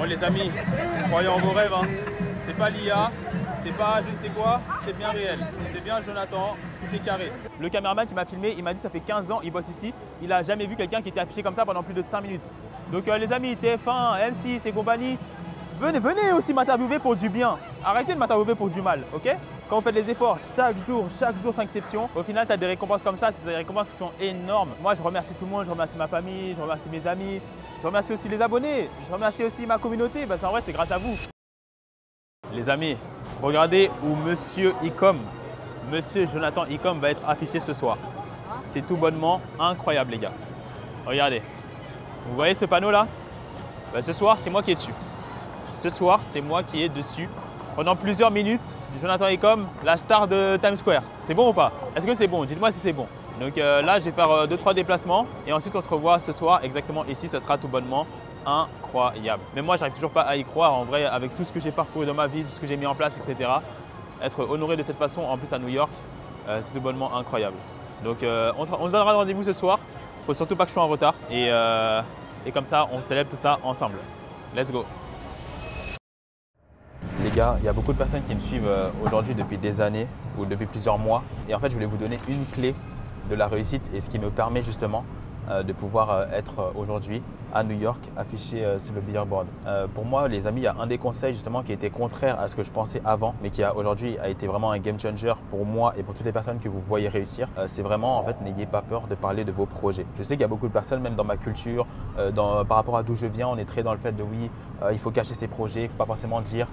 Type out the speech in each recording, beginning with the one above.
Bon les amis, croyez en vos rêves, hein. C'est pas l'IA, c'est pas je ne sais quoi, c'est bien réel. C'est bien Jonathan, tout est carré. Le caméraman qui m'a filmé, il m'a dit ça fait 15 ans, il bosse ici. Il n'a jamais vu quelqu'un qui était affiché comme ça pendant plus de 5 minutes. Donc les amis, TF1, M6 et compagnie, venez aussi m'interviewer pour du bien. Arrêtez de m'interviewer pour du mal, ok? Quand vous faites les efforts, chaque jour sans exception, au final, tu as des récompenses comme ça. C'est des récompenses qui sont énormes. Moi, je remercie tout le monde, je remercie ma famille, je remercie mes amis, je remercie aussi les abonnés, je remercie aussi ma communauté. Parce qu'en vrai, c'est grâce à vous. Les amis, regardez où Monsieur Icom, Monsieur Jonathan Icom va être affiché ce soir. C'est tout bonnement incroyable, les gars. Regardez. Vous voyez ce panneau-là? Ce soir, c'est moi qui est dessus. Ce soir, c'est moi qui est dessus. Pendant plusieurs minutes, Jonathan Icom, la star de Times Square. C'est bon ou pas? Est-ce que c'est bon? Dites-moi si c'est bon. Donc là, je vais faire 2-3 déplacements et ensuite on se revoit ce soir exactement ici. Ça sera tout bonnement incroyable. Mais moi, j'arrive toujours pas à y croire. En vrai, avec tout ce que j'ai parcouru dans ma vie, tout ce que j'ai mis en place, etc. Être honoré de cette façon, en plus à New York, c'est tout bonnement incroyable. Donc on se donnera rendez-vous ce soir. Il ne faut surtout pas que je sois en retard. Et comme ça, on célèbre tout ça ensemble. Let's go! Les gars, il y a beaucoup de personnes qui me suivent aujourd'hui depuis des années ou depuis plusieurs mois. Et en fait, je voulais vous donner une clé de la réussite et ce qui me permet justement de pouvoir être aujourd'hui à New York affiché sur le billboard. Pour moi, les amis, il y a un des conseils justement qui était contraire à ce que je pensais avant, mais qui aujourd'hui a été vraiment un game changer pour moi et pour toutes les personnes que vous voyez réussir. C'est vraiment, en fait, n'ayez pas peur de parler de vos projets. Je sais qu'il y a beaucoup de personnes, même dans ma culture, par rapport à d'où je viens, on est très dans le fait de oui, il faut cacher ses projets, il ne faut pas forcément dire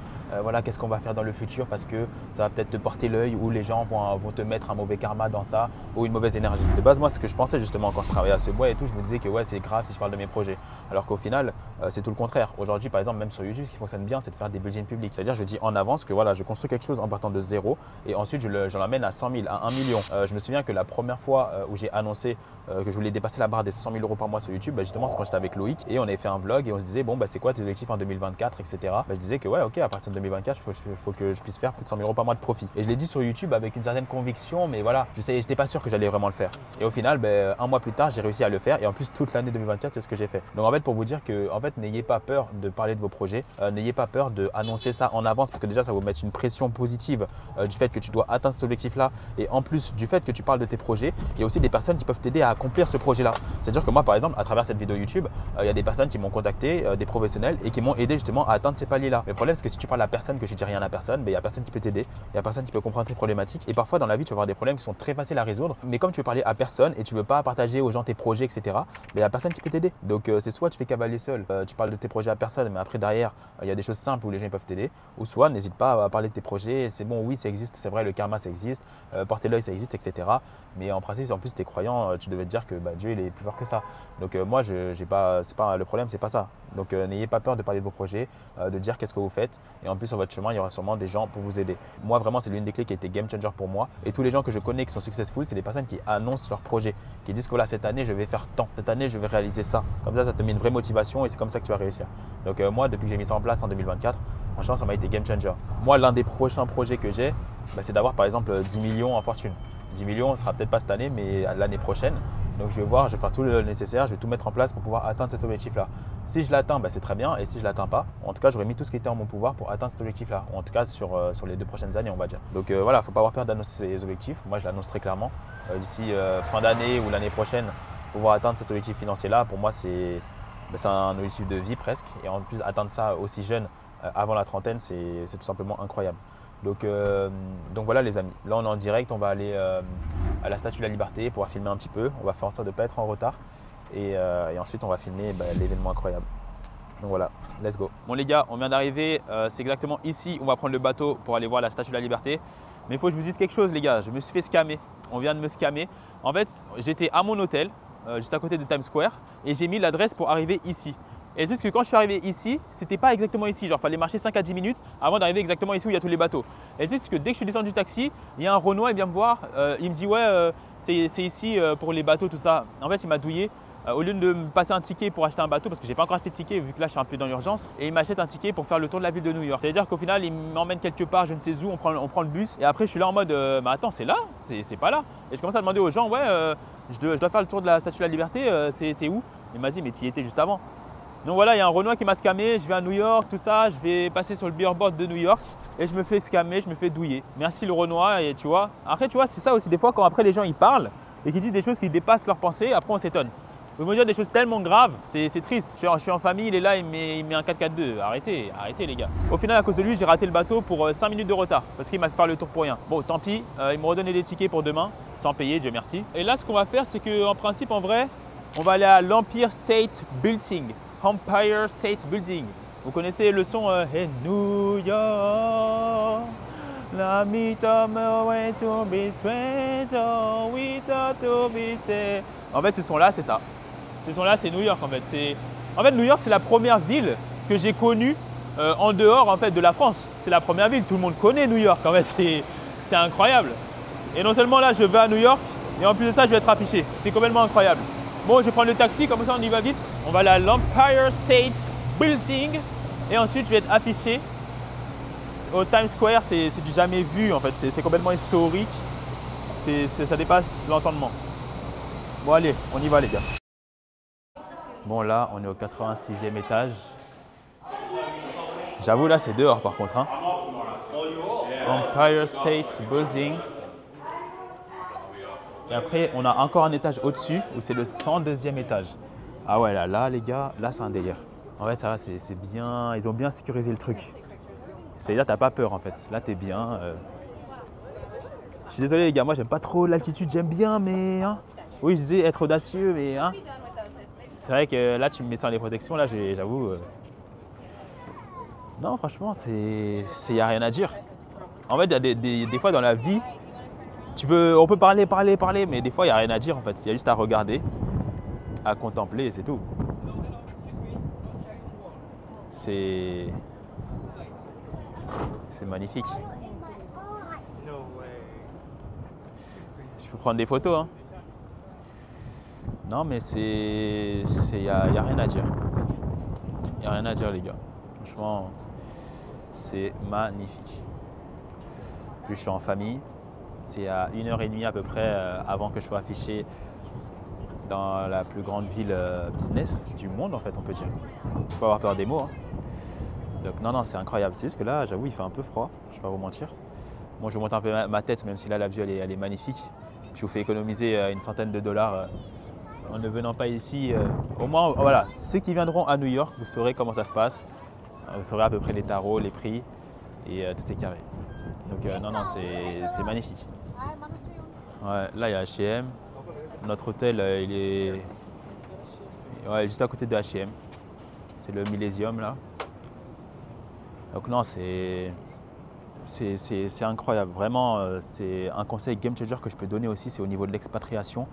voilà, qu'est-ce qu'on va faire dans le futur parce que ça va peut-être te porter l'œil ou les gens vont te mettre un mauvais karma dans ça ou une mauvaise énergie. De base, moi, ce que je pensais justement quand je travaillais à ce bois et tout, je me disais que ouais, c'est grave si je parle de mes projets. Alors qu'au final, c'est tout le contraire. Aujourd'hui, par exemple, même sur YouTube, ce qui fonctionne bien, c'est de faire des build-in publics. C'est-à-dire, je dis en avance que voilà, je construis quelque chose en partant de zéro et ensuite je l'amène à 100 000, à 1 million. Je me souviens que la première fois où j'ai annoncé que je voulais dépasser la barre des 100 000 euros par mois sur YouTube, justement, c'est quand j'étais avec Loïc et on avait fait un vlog et on se disait, bon, c'est quoi tes objectifs en 2024, etc. Je disais que ouais, ok, à partir de 2024, il faut que je puisse faire plus de 100 000 euros par mois de profit. Et je l'ai dit sur YouTube avec une certaine conviction, mais voilà, je n'étais pas sûr que j'allais vraiment le faire. Et au final, un mois plus tard, j'ai réussi à le faire et en plus, toute l'année 2024, c'est ce que j'ai fait. Donc en fait, pour vous dire que en fait, n'ayez pas peur de parler de vos projets, n'ayez pas peur d'annoncer ça en avance parce que déjà, ça va vous mettre une pression positive du fait que tu dois atteindre cet objectif-là et en plus du fait que tu parles de tes projets, il y a aussi des personnes qui peuvent t'aider à accomplir ce projet-là. C'est-à-dire que moi, par exemple, à travers cette vidéo YouTube, il y a des personnes qui m'ont contacté, des professionnels et qui m'ont aidé justement à atteindre ces paliers-là. Mais le problème, c'est que si tu parles à personne, que je ne dis rien à personne, il n'y a personne qui peut t'aider, il n'y a personne qui peut comprendre tes problématiques. Et parfois, dans la vie, tu vas avoir des problèmes qui sont très faciles à résoudre. Mais comme tu veux parler à personne et tu ne veux pas partager aux gens tes projets, etc., il n'y a personne qui peut t'aider. Donc, c'est soit tu fais cavaler seul, tu parles de tes projets à personne, mais après, derrière, il y a des choses simples où les gens peuvent t'aider. Ou soit, n'hésite pas à parler de tes projets. C'est bon, oui, ça existe, c'est vrai, le karma, ça existe, porter l'œil, ça existe, etc. Mais en principe, en plus, tu es croyant, tu devais te dire que Dieu, il est plus fort que ça. Donc, moi, le problème, c'est pas ça. Donc, n'ayez pas peur de parler de vos projets, de dire qu'est-ce que vous faites. Et en plus, sur votre chemin, il y aura sûrement des gens pour vous aider. Moi, vraiment, c'est l'une des clés qui a été game changer pour moi. Et tous les gens que je connais qui sont successful, c'est des personnes qui annoncent leurs projets, qui disent que voilà, cette année, je vais faire tant. Cette année, je vais réaliser ça. Comme ça te met une vraie motivation et c'est comme ça que tu vas réussir. Donc, moi, depuis que j'ai mis ça en place en 2024, franchement, ça m'a été game changer. Moi, l'un des prochains projets que j'ai, c'est d'avoir par exemple 10 millions en fortune. 10 millions, ce sera peut-être pas cette année, mais l'année prochaine. Donc, je vais faire tout le nécessaire, je vais tout mettre en place pour pouvoir atteindre cet objectif-là. Si je l'atteins, c'est très bien. Et si je ne l'atteins pas, en tout cas, j'aurais mis tout ce qui était en mon pouvoir pour atteindre cet objectif-là. En tout cas, sur les 2 prochaines années, on va dire. Donc voilà, il ne faut pas avoir peur d'annoncer ses objectifs. Moi, je l'annonce très clairement. D'ici fin d'année ou l'année prochaine, pouvoir atteindre cet objectif financier-là, pour moi, c'est un objectif de vie presque. Et en plus, atteindre ça aussi jeune, avant la trentaine, c'est tout simplement incroyable. Donc voilà les amis, là on est en direct, on va aller à la Statue de la Liberté pour filmer un petit peu. On va faire en sorte de ne pas être en retard et ensuite on va filmer l'événement incroyable. Donc voilà, let's go. Bon les gars, on vient d'arriver, c'est exactement ici, on va prendre le bateau pour aller voir la Statue de la Liberté. Mais il faut que je vous dise quelque chose les gars, je me suis fait scammer, on vient de me scammer. En fait, j'étais à mon hôtel, juste à côté de Times Square et j'ai mis l'adresse pour arriver ici. Et juste que quand je suis arrivé ici, c'était pas exactement ici. Genre, il fallait marcher 5 à 10 minutes avant d'arriver exactement ici où il y a tous les bateaux. Et juste que dès que je suis descendu du taxi, il y a un Renoir, il vient me voir. Il me dit ouais, c'est ici pour les bateaux, tout ça. En fait, il m'a douillé. Au lieu de me passer un ticket pour acheter un bateau, parce que j'ai pas encore acheté de ticket vu que là je suis un peu dans l'urgence, et il m'achète un ticket pour faire le tour de la ville de New York. C'est-à-dire qu'au final, il m'emmène quelque part, je ne sais où, on prend le bus. Et après, je suis là en mode, mais attends, c'est là, c'est pas là. Et je commence à demander aux gens, ouais, je dois faire le tour de la Statue de la Liberté, c'est où? Il m'a dit, mais tu y étais juste avant. Donc voilà, il y a un Renoir qui m'a scammé, je vais à New York, tout ça, je vais passer sur le billboard de New York et je me fais scammer, je me fais douiller. Merci le Renoir et tu vois. Après, tu vois, c'est ça aussi des fois quand après les gens ils parlent et qu'ils disent des choses qui dépassent leurs pensées, après on s'étonne. Vous me dire des choses tellement graves, c'est triste. Je suis en famille, il est là, il met un 4x4-2. Arrêtez, arrêtez les gars. Au final, à cause de lui, j'ai raté le bateau pour 5 minutes de retard parce qu'il m'a fait faire le tour pour rien. Bon, tant pis, il m'a redonné des tickets pour demain, sans payer, Dieu merci. Et là, ce qu'on va faire, c'est qu'en principe, en vrai, on va aller à l'Empire State Building. Empire State Building. Vous connaissez le son Hey New York, la meet way to be strange, we thought to be there. En fait, ce son-là, c'est ça. Ce son-là, c'est New York en fait. En fait, New York, c'est la première ville que j'ai connue en dehors en fait, de la France. C'est la première ville, tout le monde connaît New York. En fait, c'est incroyable. Et non seulement là, je vais à New York, et en plus de ça, je vais être affiché. C'est complètement incroyable. Bon, je vais prendre le taxi, comme ça on y va vite. On va aller à l'Empire State Building et ensuite je vais être affiché au Times Square. C'est du jamais vu en fait, c'est complètement historique. Ça dépasse l'entendement. Bon allez, on y va les gars. Bon là, on est au 86e étage. J'avoue là, c'est dehors par contre. Hein. Empire State Building. Et après, on a encore un étage au-dessus où c'est le 102e étage. Ah ouais, là les gars, là c'est un délire. En fait, ça va, c'est bien, ils ont bien sécurisé le truc. C'est-à-dire, t'as pas peur en fait. Là, t'es bien. Je suis désolé les gars, moi j'aime pas trop l'altitude, j'aime bien, mais hein. Oui, je disais être audacieux, mais hein. C'est vrai que là, tu me mets sans les protections, là, j'avoue. Non, franchement, il n'y a rien à dire. En fait, il y a des fois dans la vie, on peut parler, mais des fois, il n'y a rien à dire en fait. Il y a juste à regarder, à contempler et c'est tout. C'est magnifique. Je peux prendre des photos. Hein. Non, mais il n'y a rien à dire. Il n'y a rien à dire, les gars. Franchement, c'est magnifique. Puis je suis en famille. C'est à 1h30 à peu près avant que je sois affiché dans la plus grande ville business du monde, en fait, on peut dire. Il ne faut pas avoir peur des mots. Hein. Donc non, c'est incroyable. C'est juste que là, j'avoue, il fait un peu froid. Je ne vais pas vous mentir. Moi, je vous montre un peu ma tête, même si là, la vue, elle est magnifique. Je vous fais économiser une centaine de dollars en ne venant pas ici. Au moins, voilà, ceux qui viendront à New York, vous saurez comment ça se passe. Vous saurez à peu près les tarots, les prix et tout est carré. Donc non, c'est magnifique. Ouais, là, il y a H&M. Notre hôtel, il est juste à côté de H&M. C'est le Millésium, là. Donc non, c'est incroyable. Vraiment, c'est un conseil game changer que je peux donner aussi, c'est au niveau de l'expatriation.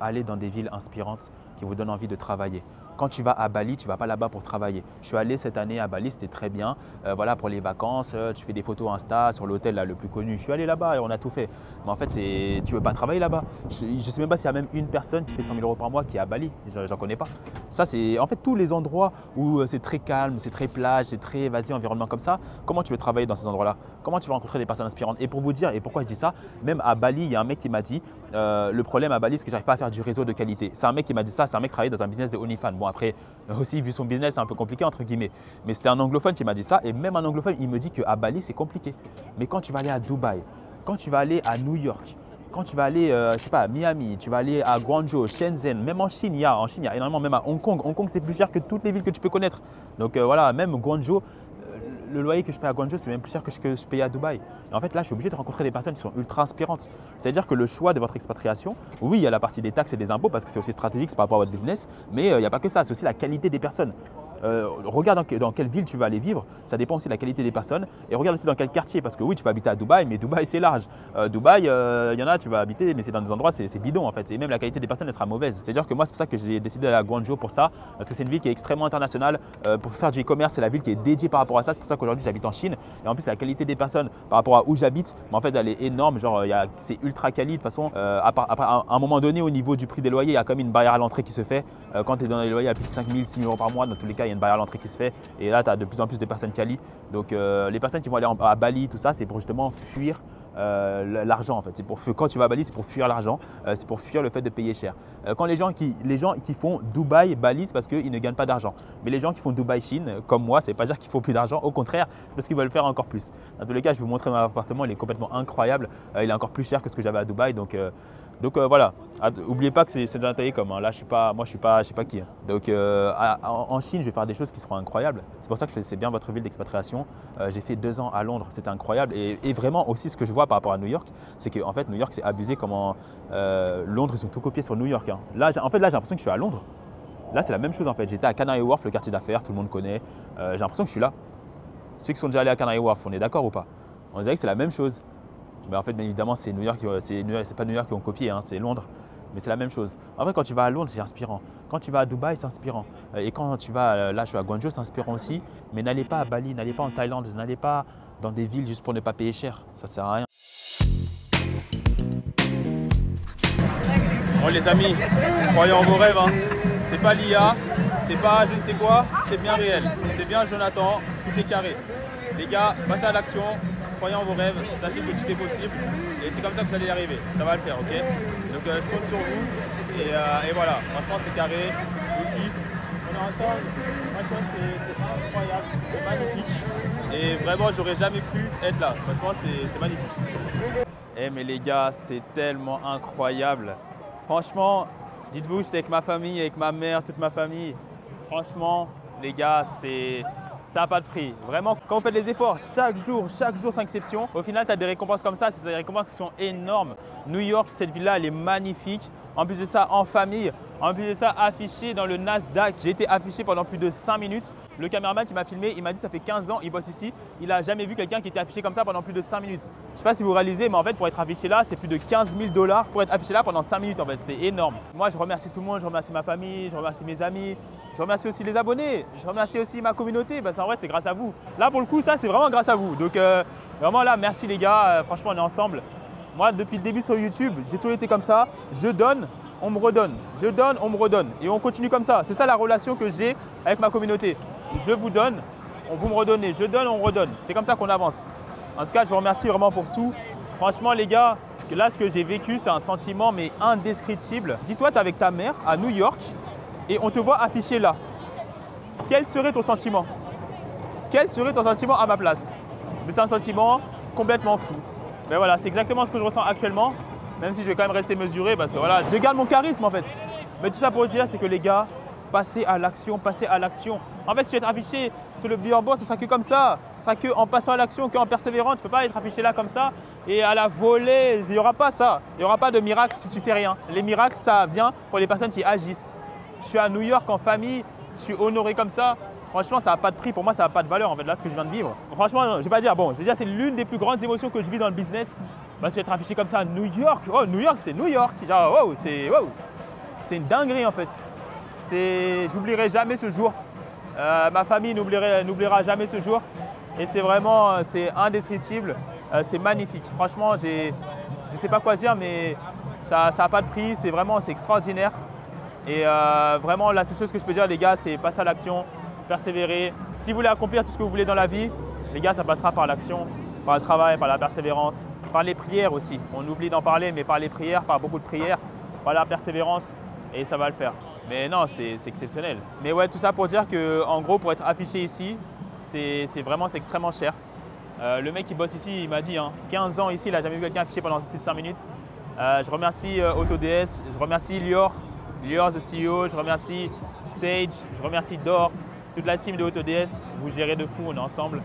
Aller dans des villes inspirantes qui vous donnent envie de travailler. Quand tu vas à Bali, tu ne vas pas là-bas pour travailler. Je suis allé cette année à Bali, c'était très bien. Voilà, pour les vacances, tu fais des photos Insta sur l'hôtel le plus connu. Je suis allé là-bas et on a tout fait. Mais en fait, tu ne veux pas travailler là-bas. Je ne sais même pas s'il y a même une personne qui fait 100 000 € par mois qui est à Bali. J'en connais pas. Ça, c'est en fait tous les endroits où c'est très calme, c'est très plage, c'est très environnement comme ça. Comment tu veux travailler dans ces endroits-là? Comment tu vas rencontrer des personnes inspirantes? Et pour vous dire, et pourquoi je dis ça, même à Bali, il y a un mec qui m'a dit le problème à Bali, c'est que j'arrive pas à faire du réseau de qualité. C'est un mec qui m'a dit ça, c'est un mec qui travaille dans un business de OnlyFans. Bon, après, aussi, vu son business, c'est un peu compliqué, entre guillemets. Mais c'était un anglophone qui m'a dit ça. Et même un anglophone, il me dit qu'à Bali, c'est compliqué. Mais quand tu vas aller à Dubaï, quand tu vas aller à New York, quand tu vas aller, je sais pas, à Miami, tu vas aller à Guangzhou, Shenzhen, même en Chine, il y a énormément, même à Hong Kong. Hong Kong, c'est plus cher que toutes les villes que tu peux connaître. Donc voilà, même Guangzhou, le loyer que je paye à Guangzhou, c'est même plus cher que ce que je paye à Dubaï. Et en fait, là, je suis obligé de rencontrer des personnes qui sont ultra inspirantes. C'est-à-dire que le choix de votre expatriation, oui, il y a la partie des taxes et des impôts parce que c'est aussi stratégique par rapport à votre business, mais il n'y a pas que ça, c'est aussi la qualité des personnes. Regarde dans quelle ville tu vas aller vivre, ça dépend aussi de la qualité des personnes et regarde aussi dans quel quartier parce que oui, tu peux habiter à Dubaï, mais Dubaï c'est large. Dubaï, il y en a, tu vas habiter, mais c'est dans des endroits, c'est bidon en fait. Et même la qualité des personnes, elle sera mauvaise. C'est-à-dire que moi, c'est pour ça que j'ai décidé d'aller à Guangzhou pour ça, parce que c'est une ville qui est extrêmement internationale. Pour faire du e-commerce, c'est la ville qui est dédiée par rapport à ça. C'est pour ça qu'aujourd'hui, j'habite en Chine. Et en plus, la qualité des personnes par rapport à où j'habite, mais en fait, elle est énorme. Genre, c'est ultra quali. De toute façon, à un moment donné, au niveau du prix des loyers, il y a quand même une barrière à l'entrée qui se fait. Quand tu es dans les loyers à plus de 5 000, 6 000 € par mois, dans tous les cas, il y a une barrière à l'entrée qui se fait. Et là, tu as de plus en plus de personnes quali. Donc, les personnes qui vont aller à Bali, tout ça, c'est pour justement fuir l'argent en fait. Quand tu vas à Bali, c'est pour fuir l'argent, c'est pour fuir le fait de payer cher. Quand les gens qui font Dubaï, Bali, c'est parce qu'ils ne gagnent pas d'argent. Mais les gens qui font Dubaï, Chine, comme moi, ça ne veut pas dire qu'ils font plus d'argent. Au contraire, c'est parce qu'ils veulent faire encore plus. Dans tous les cas, je vais vous montrer mon appartement, il est complètement incroyable. Il est encore plus cher que ce que j'avais à Dubaï. Donc voilà, n'oubliez pas que c'est de la télécom. Hein. Là, moi, je sais pas qui. Donc en Chine, je vais faire des choses qui seront incroyables. C'est pour ça que c'est bien votre ville d'expatriation. J'ai fait 2 ans à Londres, c'était incroyable. Et vraiment aussi, ce que je vois par rapport à New York, c'est qu'en fait, New York, c'est abusé comment Londres, ils ont tout copié sur New York. Hein. Là, j'ai l'impression que je suis à Londres. Là, c'est la même chose en fait. J'étais à Canary Wharf, le quartier d'affaires, tout le monde connaît. J'ai l'impression que je suis là. Ceux qui sont déjà allés à Canary Wharf, on est d'accord ou pas? On dirait que c'est la même chose. Mais en fait, bien évidemment, c'est New York, c'est pas New York qui ont copié, hein, c'est Londres. Mais c'est la même chose. En fait, quand tu vas à Londres, c'est inspirant. Quand tu vas à Dubaï, c'est inspirant. Et quand tu vas, là, je suis à Guangzhou, c'est inspirant aussi. Mais n'allez pas à Bali, n'allez pas en Thaïlande, n'allez pas dans des villes juste pour ne pas payer cher. Ça sert à rien. Bon les amis, croyez en vos rêves. Hein. C'est pas l'IA, c'est pas je ne sais quoi, c'est bien réel. C'est bien Jonathan, tout est carré. Les gars, passez à l'action. Croyez en vos rêves, sachez que tout est possible et c'est comme ça que vous allez y arriver, ça va le faire, ok? Donc je compte sur vous et voilà, franchement c'est carré, je vous kiffe, on est ensemble, franchement c'est incroyable, c'est magnifique et vraiment j'aurais jamais cru être là, franchement c'est magnifique. Eh mais les gars, c'est tellement incroyable, franchement, dites-vous j'étais avec ma famille, avec ma mère, toute ma famille, franchement les gars ça n'a pas de prix. Vraiment, quand vous faites les efforts, chaque jour sans exception, au final, tu as des récompenses comme ça. C'est des récompenses qui sont énormes. New York, cette ville-là, elle est magnifique. En plus de ça, en famille. En plus de ça, affiché dans le Nasdaq. J'ai été affiché pendant plus de 5 minutes. Le caméraman qui m'a filmé, il m'a dit ça fait 15 ans, il bosse ici. Il n'a jamais vu quelqu'un qui était affiché comme ça pendant plus de 5 minutes. Je ne sais pas si vous réalisez, mais en fait, pour être affiché là, c'est plus de 15 000 $ pour être affiché là pendant 5 minutes. En fait, c'est énorme. Moi, je remercie tout le monde. Je remercie ma famille, je remercie mes amis. Je remercie aussi les abonnés. Je remercie aussi ma communauté. Parce qu'en vrai, c'est grâce à vous. Là, pour le coup, ça, c'est vraiment grâce à vous. Donc, vraiment là, merci les gars. Franchement, on est ensemble. Moi, depuis le début sur YouTube, j'ai toujours été comme ça. Je donne, on me redonne. Je donne, on me redonne. Et on continue comme ça. C'est ça la relation que j'ai avec ma communauté. Je vous donne, vous me redonnez. Je donne, on redonne. C'est comme ça qu'on avance. En tout cas, je vous remercie vraiment pour tout. Franchement, les gars, là, ce que j'ai vécu, c'est un sentiment mais indescriptible. Dis-toi, tu es avec ta mère à New York et on te voit affiché là. Quel serait ton sentiment? Quel serait ton sentiment à ma place? Mais c'est un sentiment complètement fou. Mais voilà, c'est exactement ce que je ressens actuellement, même si je vais quand même rester mesuré parce que voilà, je garde mon charisme en fait. Mais tout ça pour dire, c'est que les gars, passez à l'action, passez à l'action. En fait, si tu es affiché sur le billboard, ce sera que comme ça. Ce sera que en passant à l'action, qu'en persévérant. Tu ne peux pas être affiché là comme ça et à la volée. Il n'y aura pas ça. Il n'y aura pas de miracle si tu fais rien. Les miracles, ça vient pour les personnes qui agissent. Je suis à New York en famille, je suis honoré comme ça. Franchement, ça n'a pas de prix. Pour moi, ça n'a pas de valeur en fait, là, ce que je viens de vivre. Franchement, je ne vais pas dire, bon, je veux dire, c'est l'une des plus grandes émotions que je vis dans le business. Parce qu'être affiché comme ça à New York, oh, New York, c'est New York. Genre, wow, c'est une dinguerie en fait. J'oublierai jamais ce jour. Ma famille n'oubliera jamais ce jour. Et c'est vraiment, c'est indescriptible. C'est magnifique. Franchement, je ne sais pas quoi dire, mais ça n'a pas de prix. C'est vraiment, c'est extraordinaire. Et vraiment, la seule chose que je peux dire, les gars, c'est passer à l'action, persévérer. Si vous voulez accomplir tout ce que vous voulez dans la vie, les gars, ça passera par l'action, par le travail, par la persévérance, par les prières aussi. On oublie d'en parler, mais par les prières, par beaucoup de prières, par la persévérance, et ça va le faire. Mais non, c'est exceptionnel. Mais ouais, tout ça pour dire qu'en gros, pour être affiché ici, c'est extrêmement cher. Le mec qui bosse ici, il m'a dit, 15 ans ici, il n'a jamais vu quelqu'un affiché pendant plus de 5 minutes. Je remercie AutoDS, je remercie Lior the CEO, je remercie Sage, je remercie Dor, toute la team de AutoDS, vous gérez de fou, on est ensemble.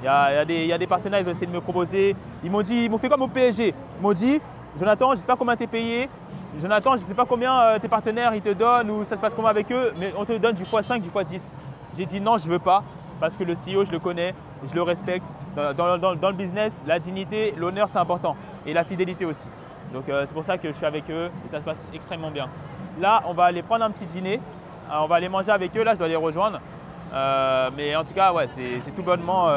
Il y a des partenaires, ils ont essayé de me proposer. Ils m'ont fait comme au PSG. Ils m'ont dit, Jonathan, je ne sais pas combien tu es payé. Jonathan, je ne sais pas combien tes partenaires ils te donnent ou ça se passe comment avec eux, mais on te donne du x5, du x10. J'ai dit non, je ne veux pas parce que le CEO, je le connais, je le respecte. Dans le business, la dignité, l'honneur, c'est important et la fidélité aussi. Donc c'est pour ça que je suis avec eux et ça se passe extrêmement bien. Là, on va aller prendre un petit dîner. On va aller manger avec eux. Là, je dois les rejoindre. Mais en tout cas, ouais, c'est tout bonnement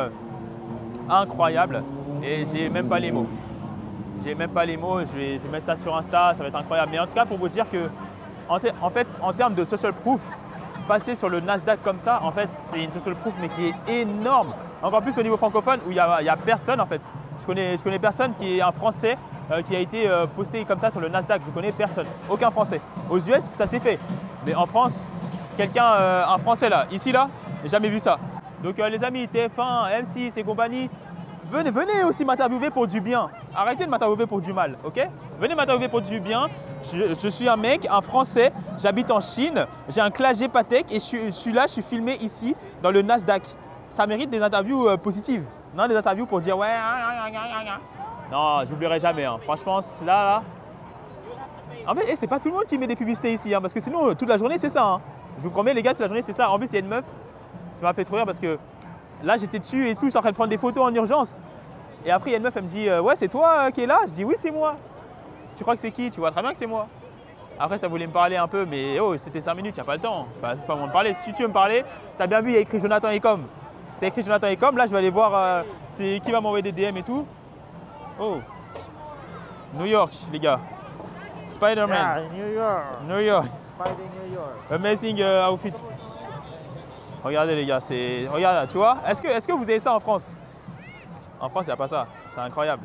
incroyable et j'ai même pas les mots. J'ai même pas les mots, je vais mettre ça sur Insta, ça va être incroyable. Mais en tout cas, pour vous dire que, en fait, en termes de social proof, passer sur le Nasdaq comme ça, en fait, c'est une social proof, mais qui est énorme. Encore plus au niveau francophone, où il y a personne, en fait. Je connais personne qui est un Français qui a été posté comme ça sur le Nasdaq. Je connais personne, aucun Français. Aux US, ça s'est fait. Mais en France, un Français là, ici là, j'ai jamais vu ça. Donc les amis, TF1, M6 et compagnie, venez aussi m'interviewer pour du bien. Arrêtez de m'interviewer pour du mal, ok? Venez m'interviewer pour du bien. Je suis un mec, un Français, j'habite en Chine, j'ai un clagé Patek et je suis filmé ici dans le Nasdaq. Ça mérite des interviews positives. Non, des interviews pour dire ouais. Non, j'oublierai jamais. Hein. Franchement, là. En fait, c'est pas tout le monde qui met des publicités ici, hein, parce que sinon, toute la journée, c'est ça. Hein. Je vous promets, les gars, toute la journée, c'est ça. En plus, il y a une meuf, ça m'a fait trop rire parce que là, j'étais dessus et tout, je suis en train de prendre des photos en urgence. Et après, il y a une meuf, elle me dit ouais, c'est toi qui es là? Je dis oui, c'est moi. Tu crois que c'est qui? Tu vois très bien que c'est moi. Après, ça voulait me parler un peu, mais oh, c'était 5 minutes, il n'y a pas le temps. C'est pas le moment de parler. Si tu veux me parler, tu as bien vu, il y a écrit Jonathan Ecom. Tu as écrit Jonathan Ecom, là, je vais aller voir c'est qui va m'envoyer des DM et tout. Oh, New York, les gars. Spider-Man. Yeah, New York. New York. Spider New York. Amazing outfits. Regardez, les gars, regarde, tu vois. Est-ce que vous avez ça en France? En France, il n'y a pas ça. C'est incroyable.